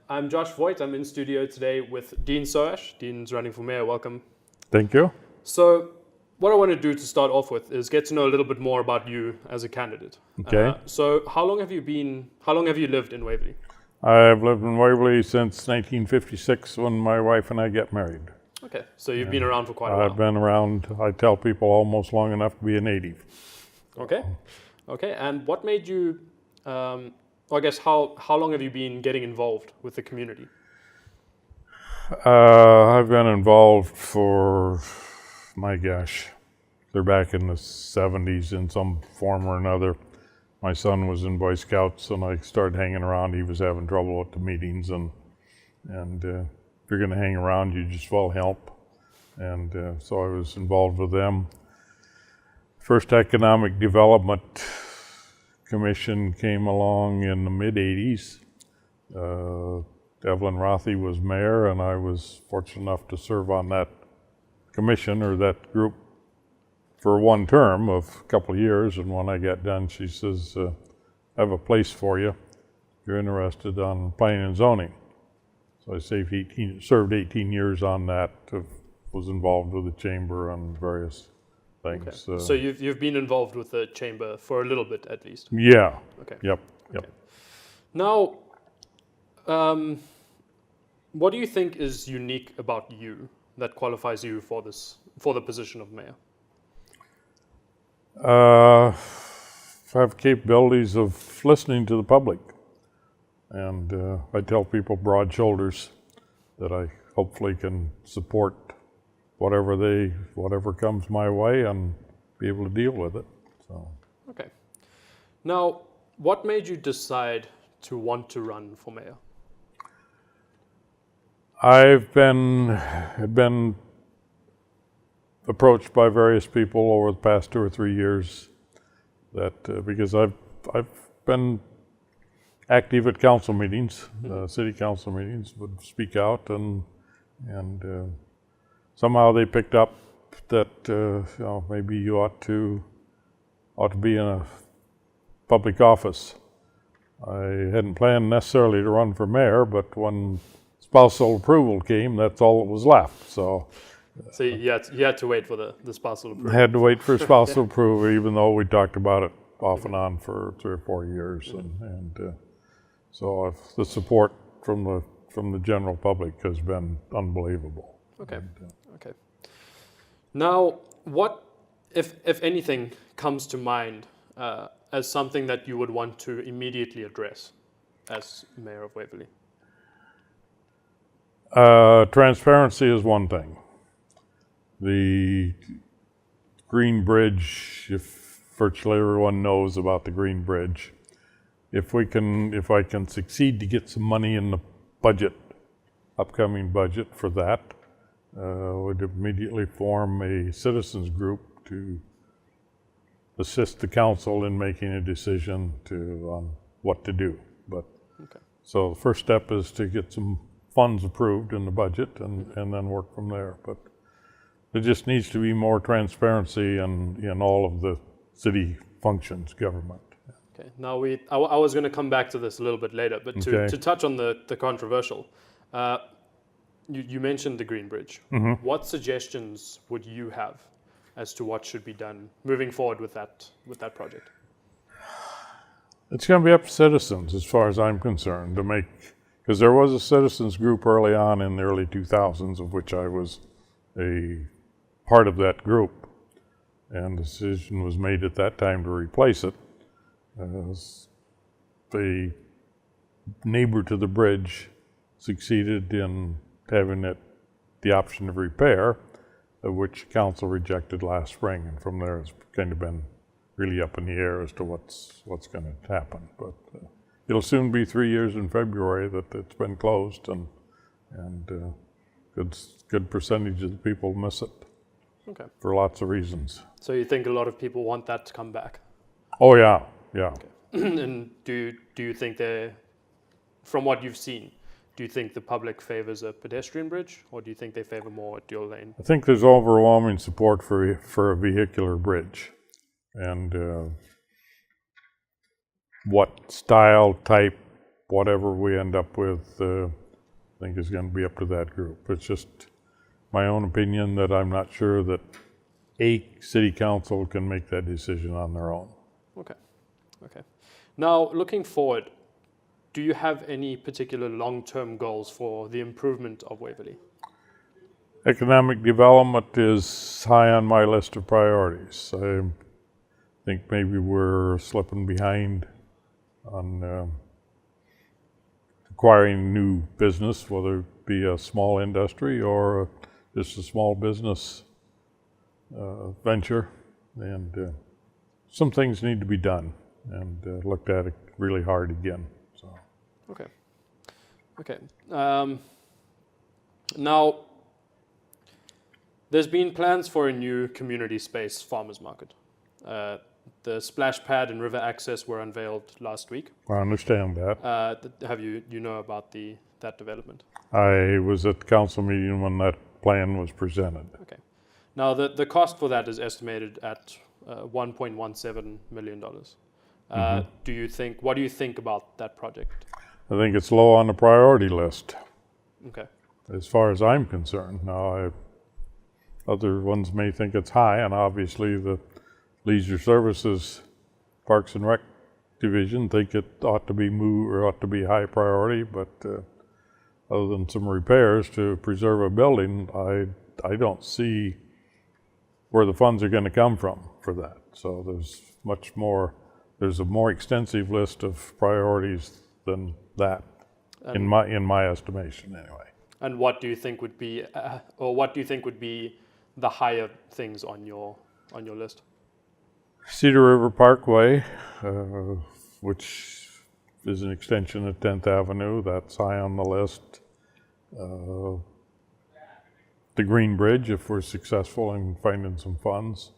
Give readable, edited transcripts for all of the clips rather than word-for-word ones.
I'm Josh Voigt. I'm in studio today with Dean Soash. Dean's running for mayor. Welcome. Thank you. So, what I want to do to start off with is get to know a little bit more about you as a candidate. Okay. So, how long have you lived in Waverley? I've lived in Waverley since 1956 when my wife and I got married. Okay, so you've been around for quite a while. I've been around, I tell people, almost long enough to be a native. Okay, and what made you, I guess, how long have you been getting involved with the community? I've been involved for, my gosh, they're back in the 70s in some form or another. My son was in Boy Scouts and I started hanging around. He was having trouble at the meetings and if you're going to hang around, you just well help. And so I was involved with them. First Economic Development Commission came along in the mid-'80s. Evelyn Rothy was mayor, and I was fortunate enough to serve on that commission or that group for one term of a couple of years. And when I got done, she says, I have a place for you. If you're interested on planning and zoning. So I served 18 years on that, was involved with the chamber and various things. Okay. So you've been involved with the chamber for a little bit at least? Yeah. Okay. Yep. Okay. Now, what do you think is unique about you that qualifies you for the position of mayor? I have capabilities of listening to the public, and I tell people broad shoulders that I hopefully can support whatever comes my way and be able to deal with it. So. Okay. Now, what made you decide to want to run for mayor? I've been approached by various people over the past 2 or 3 years that because I've been active at council meetings, city council meetings, would speak out and somehow they picked up that maybe you ought to be in a public office. I hadn't planned necessarily to run for mayor, but when spousal approval came, that's all that was left. So you had to wait for the spousal approval. I had to wait for spousal approval, even though we talked about it off and on for 3 or 4 years, so the support from the general public has been unbelievable. Okay. Okay. Now, what, if anything, comes to mind as something that you would want to immediately address as mayor of Waverley? Transparency is one thing. The Green Bridge, if virtually everyone knows about the Green Bridge, if I can succeed to get some money in the upcoming budget for that, would immediately form a citizens group to assist the council in making a decision on what to do. So the first step is to get some funds approved in the budget and then work from there. But there just needs to be more transparency in all of the city functions, government. Okay. Now I was going to come back to this a little bit later, but to touch on the controversial, you mentioned the Green Bridge. Mm-hmm. What suggestions would you have as to what should be done moving forward with that project? It's going to be up to citizens, as far as I'm concerned, to make, because there was a citizens group early on in the early 2000s, of which I was a part of that group, and the decision was made at that time to replace it. The neighbor to the bridge succeeded in having the option of repair, which council rejected last spring, and from there it's kind of been really up in the air as to what's going to happen. But it'll soon be 3 years in February that it's been closed, and good percentage of the people miss it. Okay. For lots of reasons. So you think a lot of people want that to come back? Oh yeah. Okay. And do you think from what you've seen, do you think the public favors a pedestrian bridge, or do you think they favor more a dual lane? I think there's overwhelming support for a vehicular bridge, and what style, type, whatever we end up with, I think is going to be up to that group. It's just my own opinion that I'm not sure that a city council can make that decision on their own. Okay. Okay. Now, looking forward, do you have any particular long-term goals for the improvement of Waverley? Economic development is high on my list of priorities. I think maybe we're slipping behind on acquiring new business, whether it be a small industry or just a small business venture. And some things need to be done and looked at really hard again. So. Okay. Okay. Now, there's been plans for a new community space farmers market. The splash pad and river access were unveiled last week. I understand that. Have you know about that development? I was at the council meeting when that plan was presented. Okay. Now, the cost for that is estimated at $1.17 million. What do you think about that project? I think it's low on the priority list. Okay. As far as I'm concerned. Now, other ones may think it's high, and obviously the Leisure Services Parks and Rec Division think it ought to be high priority, but other than some repairs to preserve a building, I don't see where the funds are going to come from for that. So there's a more extensive list of priorities than that, in my estimation anyway. And what do you think would be, the higher things on your list? Cedar River Parkway, which is an extension of 10th Avenue, that's high on the list. The Green Bridge, if we're successful in finding some funds.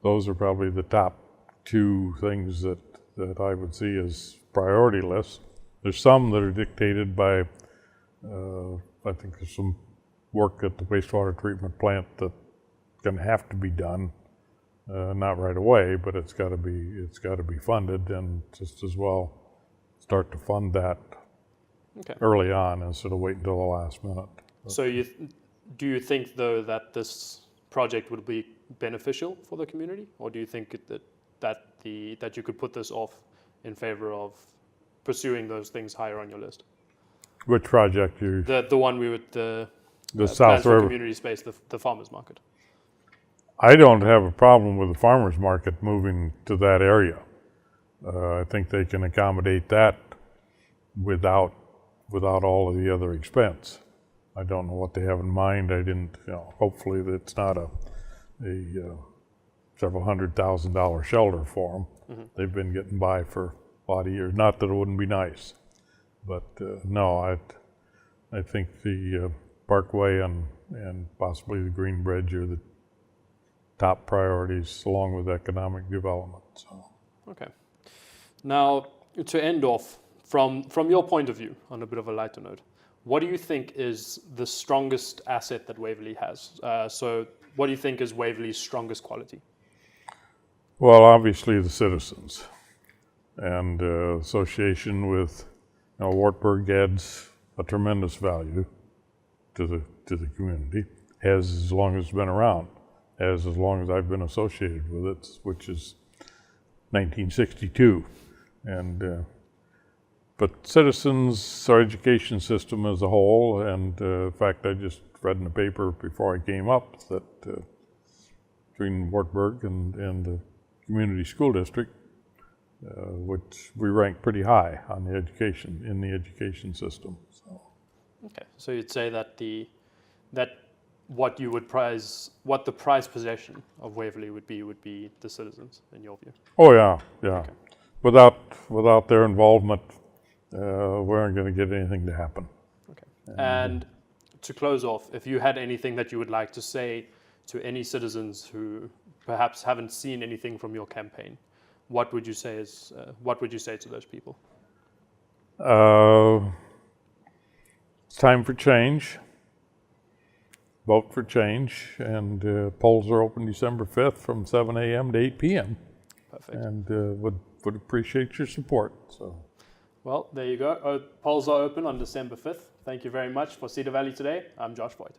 Those are probably the top two things that I would see as priority lists. There's some that are dictated by, I think there's some work at the wastewater treatment plant that's going to have to be done. Not right away, but it's got to be funded, and just as well start to fund that early on instead of waiting until the last minute. So do you think though that this project would be beneficial for the community, or do you think that you could put this off in favor of pursuing those things higher on your list? Which project the one we would the South River community space, the farmers market? I don't have a problem with the farmers market moving to that area. I think they can accommodate that without all of the other expense. I don't know what they have in mind. Hopefully it's not a several $100,000 shelter for them. Mm-hmm. They've been getting by for a lot of years. Not that it wouldn't be nice, but no, I think the Parkway and possibly the Green Bridge are the top priorities, along with economic development. So. Okay. Now, to end off, from your point of view, on a bit of a lighter note, what do you think is the strongest asset that Waverley has? So what do you think is Waverley's strongest quality? Well, obviously the citizens, and association with Wartburg adds a tremendous value to the community, as long as it's been around. As long as I've been associated with it, which is 1962. But citizens, our education system as a whole, and in fact, I just read in the paper before I came up that between Wartburg and the community school district, which we rank pretty high on the education system. So. Okay, so you'd say that what the prized possession of Waverley would be the citizens, in your view? Oh yeah. Okay. Without their involvement, we aren't going to get anything to happen. Okay. And to close off, if you had anything that you would like to say to any citizens who perhaps haven't seen anything from your campaign, what would you say to those people? It's time for change. Vote for change, and polls are open December 5th from 7 a.m. to 8 p.m. Perfect. And would appreciate your support. So, Well, there you go. Polls are open on December 5th. Thank you very much for Cedar Valley today. I'm Josh Boyd.